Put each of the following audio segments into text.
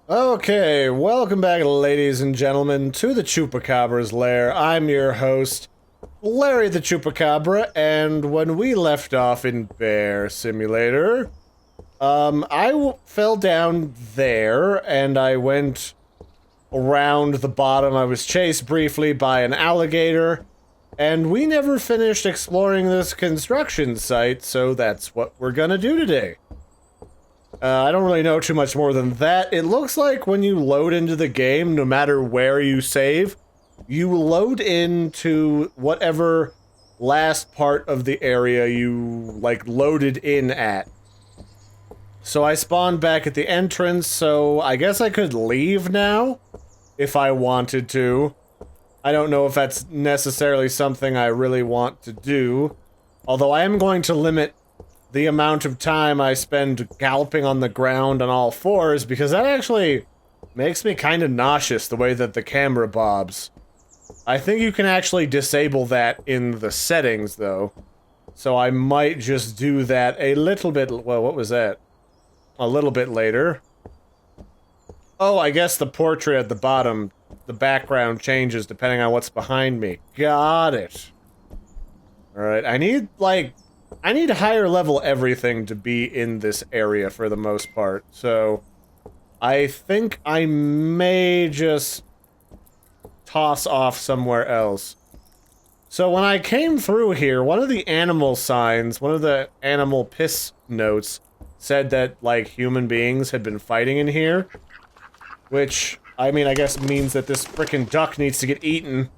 Okay, welcome back, ladies and gentlemen, to the Chupacabra's Lair. I'm your host, Larry the Chupacabra, and when we left off in Bear Simulator, fell down there, and I went around the bottom. I was chased briefly by an alligator, and we never finished exploring this construction site, so that's what we're gonna do today. I don't really know too much more than that. It looks like when you load into the game, no matter where you save, you load into whatever last part of the area you, like, loaded in at. So I spawned back at the entrance, so I guess I could leave now, if I wanted to. I don't know if that's necessarily something I really want to do, although I am going to limit the amount of time I spend galloping on the ground on all fours, because that actually makes me kind of nauseous, the way that the camera bobs. I think you can actually disable that in the settings, though. So I might just do that a little bit... Well, what was that? A little bit later. Oh, I guess the portrait at the bottom, the background changes depending on what's behind me. Got it. Alright, I need higher level everything to be in this area for the most part, so I think I may just toss off somewhere else. So when I came through here, one of the animal signs, one of the animal piss notes, said that, like, human beings had been fighting in here, which, I mean, I guess means that this frickin' duck needs to get eaten.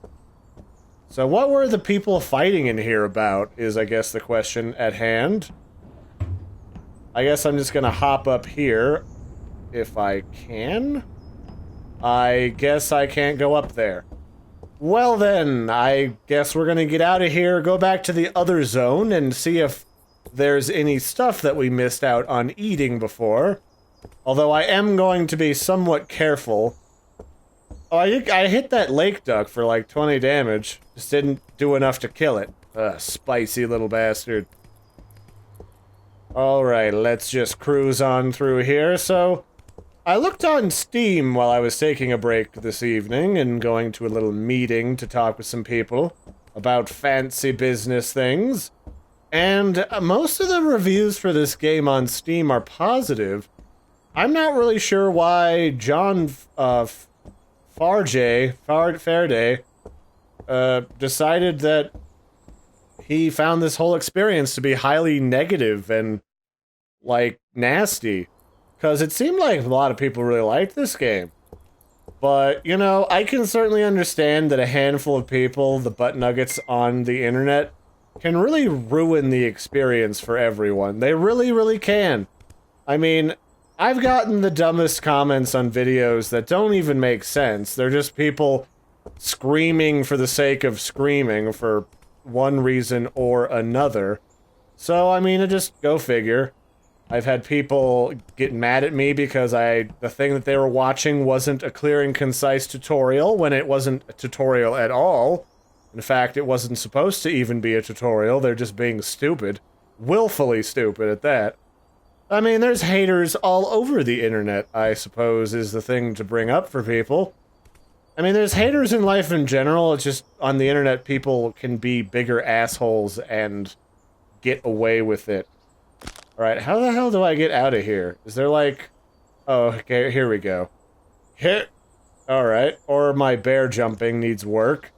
So what were the people fighting in here about, is I guess the question at hand. I guess I'm just gonna hop up here, if I can. I guess I can't go up there. Well then, I guess we're gonna get out of here, go back to the other zone, and see if there's any stuff that we missed out on eating before. Although I am going to be somewhat careful. Oh, I hit that lake duck for like 20 damage. Just didn't do enough to kill it. Spicy little bastard. Alright, let's just cruise on through here. So, I looked on Steam while I was taking a break this evening and going to a little meeting to talk with some people about fancy business things. And most of the reviews for this game on Steam are positive. I'm not really sure why John Farjay decided that he found this whole experience to be highly negative and, like, nasty. Because it seemed like a lot of people really liked this game. But, you know, I can certainly understand that a handful of people, the butt nuggets on the internet, can really ruin the experience for everyone. They really, really can. I mean, I've gotten the dumbest comments on videos that don't even make sense. They're just people screaming for the sake of screaming for one reason or another. So, I mean, just go figure. I've had people get mad at me because the thing that they were watching wasn't a clear and concise tutorial when it wasn't a tutorial at all. In fact, it wasn't supposed to even be a tutorial. They're just being stupid. Willfully stupid at that. I mean, there's haters all over the internet, I suppose, is the thing to bring up for people. I mean, there's haters in life in general. It's just, on the internet, people can be bigger assholes and get away with it. Alright, how the hell do I get out of here? Is there, like... Oh, okay, here we go. Hit! Alright, or my bear jumping needs work.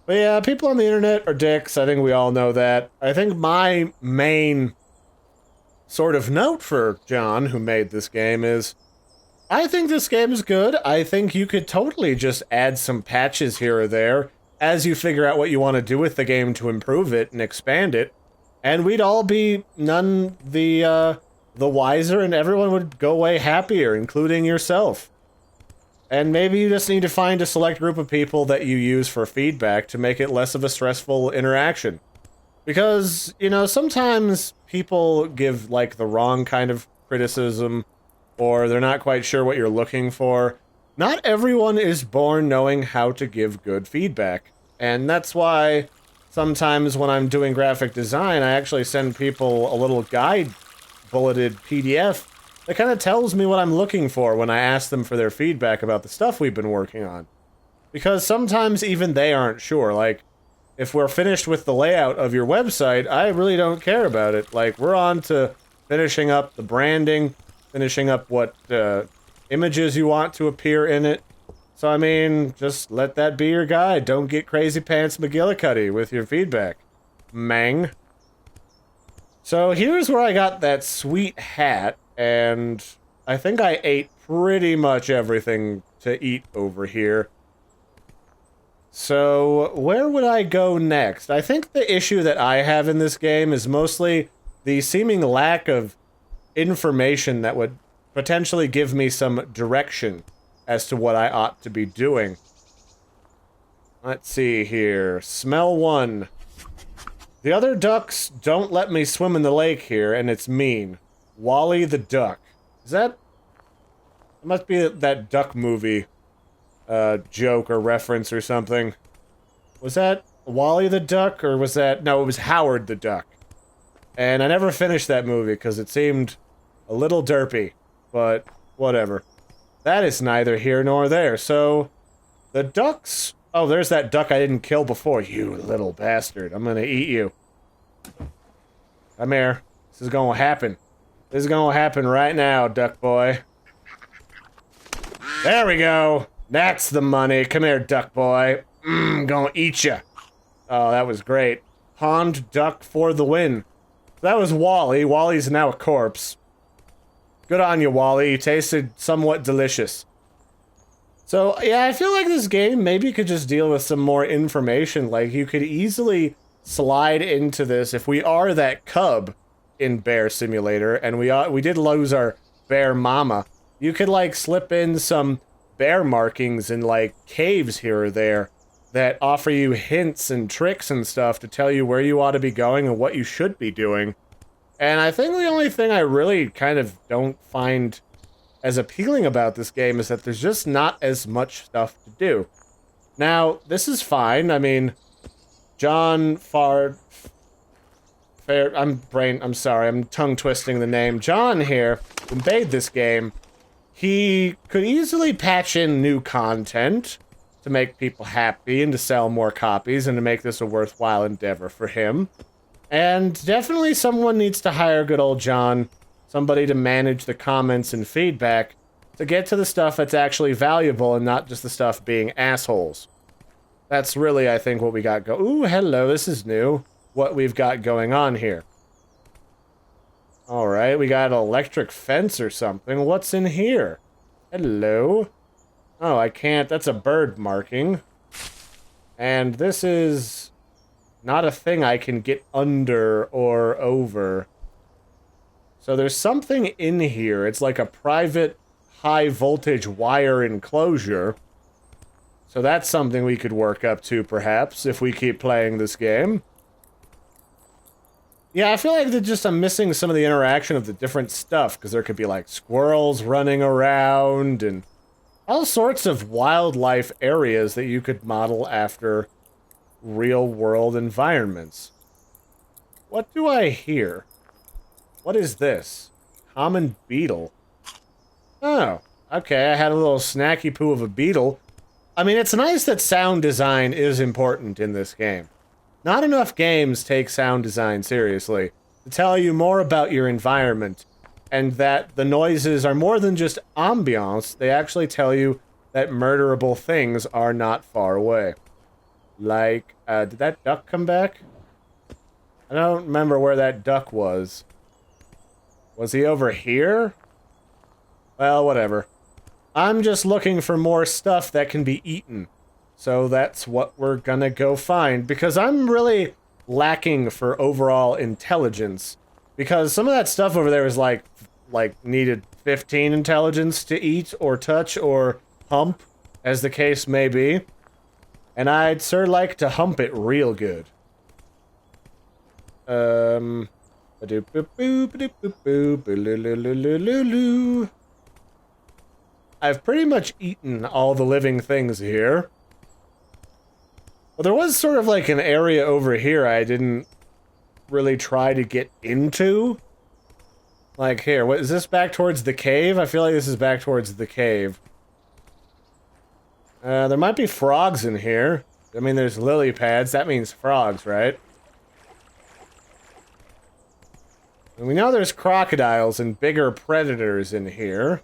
But yeah, people on the internet are dicks. I think we all know that. I think my main sort of note for John, who made this game, is I think this game is good. I think you could totally just add some patches here or there as you figure out what you want to do with the game to improve it and expand it, and we'd all be none the wiser, and everyone would go away happier, including yourself. And maybe you just need to find a select group of people that you use for feedback to make it less of a stressful interaction. Because, you know, sometimes people give, like, the wrong kind of criticism, or they're not quite sure what you're looking for. Not everyone is born knowing how to give good feedback. And that's why sometimes when I'm doing graphic design, I actually send people a little guide bulleted PDF It kind of tells me what I'm looking for when I ask them for their feedback about the stuff we've been working on. Because sometimes even they aren't sure. Like, if we're finished with the layout of your website, I really don't care about it. Like, we're on to finishing up the branding, finishing up what images you want to appear in it. So, I mean, just let that be your guide. Don't get crazy pants McGillicuddy with your feedback. Mang. So, here's where I got that sweet hat, and I think I ate pretty much everything to eat over here. So, where would I go next? I think the issue that I have in this game is mostly the seeming lack of information that would potentially give me some direction as to what I ought to be doing. Let's see here. Smell 1. The other ducks don't let me swim in the lake here, and it's mean. Wally the duck. Is that... It must be that duck movie joke or reference or something. Was that Wally the duck, or was that... No, it was Howard the duck. And I never finished that movie because it seemed a little derpy, but whatever. That is neither here nor there. So, the ducks... Oh, there's that duck I didn't kill before. You little bastard. I'm gonna eat you. Come here. This is gonna happen. This is gonna happen right now, duck boy. There we go. That's the money. Come here, duck boy. Gonna eat ya. Oh, that was great. Pond duck for the win. That was Wally. Wally's now a corpse. Good on you, Wally. You tasted somewhat delicious. So, yeah, I feel like this game maybe could just deal with some more information. Like, you could easily slide into this if we are that cub in Bear Simulator, and we did lose our bear mama. You could, like, slip in some bear markings in, like, caves here or there that offer you hints and tricks and stuff to tell you where you ought to be going and what you should be doing. And I think the only thing I really kind of don't find as appealing about this game is that there's just not as much stuff to do. Now, this is fine. I mean, John Farjay, I'm sorry, I'm tongue-twisting the name. John here, who made this game, he could easily patch in new content to make people happy and to sell more copies and to make this a worthwhile endeavor for him. And definitely someone needs to hire good old John, somebody to manage the comments and feedback, to get to the stuff that's actually valuable and not just the stuff being assholes. That's really, I think, what we got Ooh, hello, this is new. What we've got going on here. Alright, we got an electric fence or something. What's in here? Hello? Oh, I can't. That's a bird marking. And this is not a thing I can get under or over. So there's something in here. It's like a private high-voltage wire enclosure. So that's something we could work up to, perhaps, if we keep playing this game. Yeah, I feel like I'm missing some of the interaction of the different stuff, because there could be, like, squirrels running around, and all sorts of wildlife areas that you could model after real-world environments. What do I hear? What is this? Common beetle. Oh, okay, I had a little snacky poo of a beetle. I mean, it's nice that sound design is important in this game. Not enough games take sound design seriously to tell you more about your environment, and that the noises are more than just ambiance, they actually tell you that murderable things are not far away. Like, did that duck come back? I don't remember where that duck was. Was he over here? Well, whatever. I'm just looking for more stuff that can be eaten. So that's what we're gonna go find, because I'm really lacking for overall intelligence. Because some of that stuff over there is like needed 15 intelligence to eat or touch or hump, as the case may be. And I'd sure like to hump it real good. I've pretty much eaten all the living things here. Well, there was sort of like an area over here I didn't really try to get into. Like, here, what, is this back towards the cave? I feel like this is back towards the cave. There might be frogs in here. I mean, there's lily pads. That means frogs, right? And we know there's crocodiles and bigger predators in here.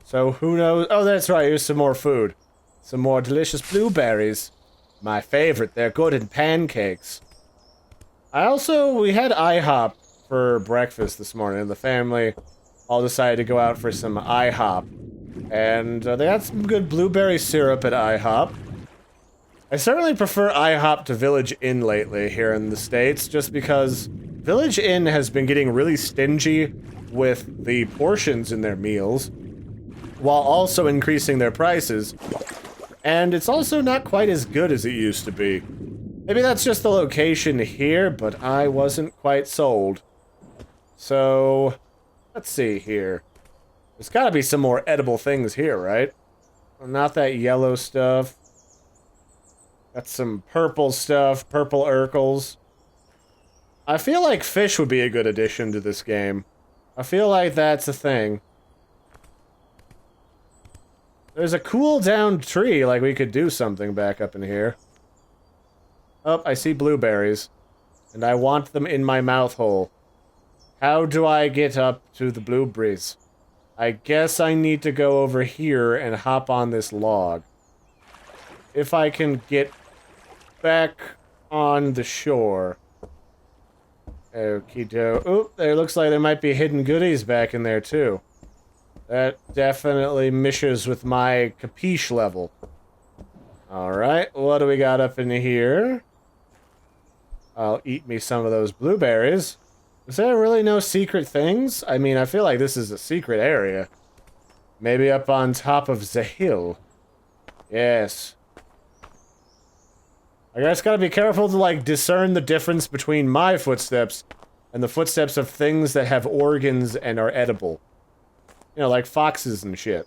So who knows? Oh, that's right. Here's some more food. Some more delicious blueberries. My favorite. They're good in pancakes. We had IHOP for breakfast this morning. The family all decided to go out for some IHOP. And they had some good blueberry syrup at IHOP. I certainly prefer IHOP to Village Inn lately here in the States, just because Village Inn has been getting really stingy with the portions in their meals, while also increasing their prices. And it's also not quite as good as it used to be. Maybe that's just the location here, but I wasn't quite sold. So, let's see here. There's gotta be some more edible things here, right? Not that yellow stuff. Got some purple stuff, purple Urkels. I feel like fish would be a good addition to this game. I feel like that's a thing. There's a cool down tree, like we could do something back up in here. Oh, I see blueberries. And I want them in my mouth hole. How do I get up to the blueberries? I guess I need to go over here and hop on this log. If I can get back on the shore. Okie doke. Oop, there looks like there might be hidden goodies back in there too. That definitely mishes with my capiche level. Alright, what do we got up in here? I'll eat me some of those blueberries. Is there really no secret things? I mean, I feel like this is a secret area. Maybe up on top of the hill. Yes. I guess gotta be careful to, like, discern the difference between my footsteps and the footsteps of things that have organs and are edible. You know, like foxes and shit.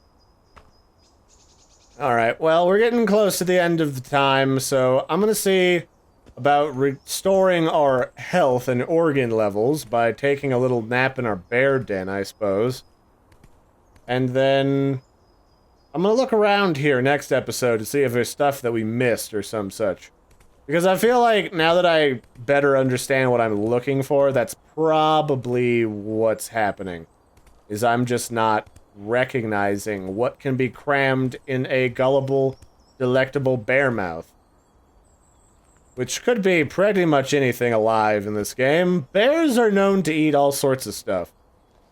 Alright, well, we're getting close to the end of the time, so I'm gonna see about restoring our health and organ levels by taking a little nap in our bear den, I suppose. And then I'm gonna look around here next episode to see if there's stuff that we missed or some such. Because I feel like now that I better understand what I'm looking for, that's probably what's happening. Is I'm just not recognizing what can be crammed in a gullible, delectable bear mouth. Which could be pretty much anything alive in this game. Bears are known to eat all sorts of stuff.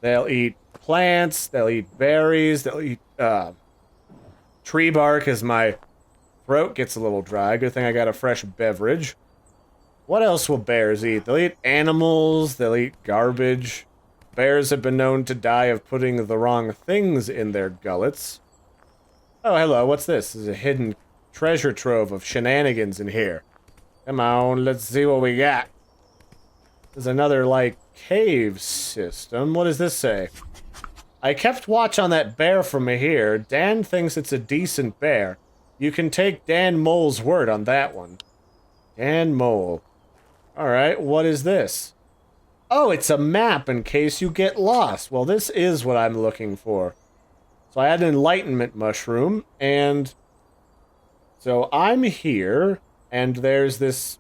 They'll eat plants, they'll eat berries, they'll eat tree bark as my throat gets a little dry. Good thing I got a fresh beverage. What else will bears eat? They'll eat animals, they'll eat garbage. Bears have been known to die of putting the wrong things in their gullets. Oh, hello, what's this? There's a hidden treasure trove of shenanigans in here. Come on, let's see what we got. There's another, like, cave system. What does this say? I kept watch on that bear from here. Dan thinks it's a decent bear. You can take Dan Mole's word on that one. Dan Mole. Alright, what is this? Oh, it's a map in case you get lost. Well, this is what I'm looking for. So I had an enlightenment mushroom, and so I'm here, and there's this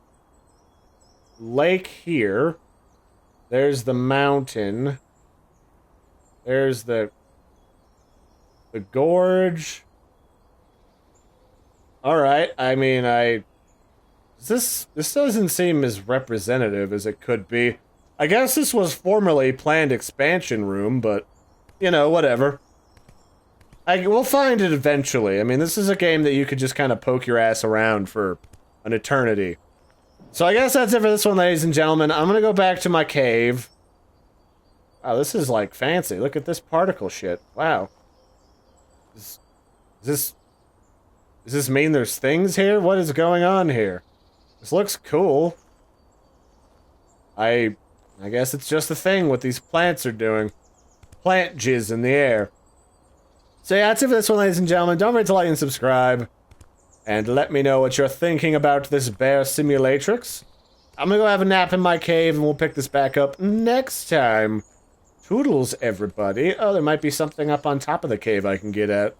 lake here. There's the mountain. There's the gorge. Alright, I mean, this doesn't seem as representative as it could be. I guess this was formerly planned expansion room, but, you know, whatever. We'll find it eventually. I mean, this is a game that you could just kind of poke your ass around for an eternity. So I guess that's it for this one, ladies and gentlemen. I'm gonna go back to my cave. Wow, this is, like, fancy. Look at this particle shit. Wow. Does this mean there's things here? What is going on here? This looks cool. I guess it's just a thing what these plants are doing. Plant jizz in the air. So yeah, that's it for this one, ladies and gentlemen. Don't forget to like and subscribe. And let me know what you're thinking about this bear simulatrix. I'm gonna go have a nap in my cave and we'll pick this back up next time. Toodles, everybody. Oh, there might be something up on top of the cave I can get at.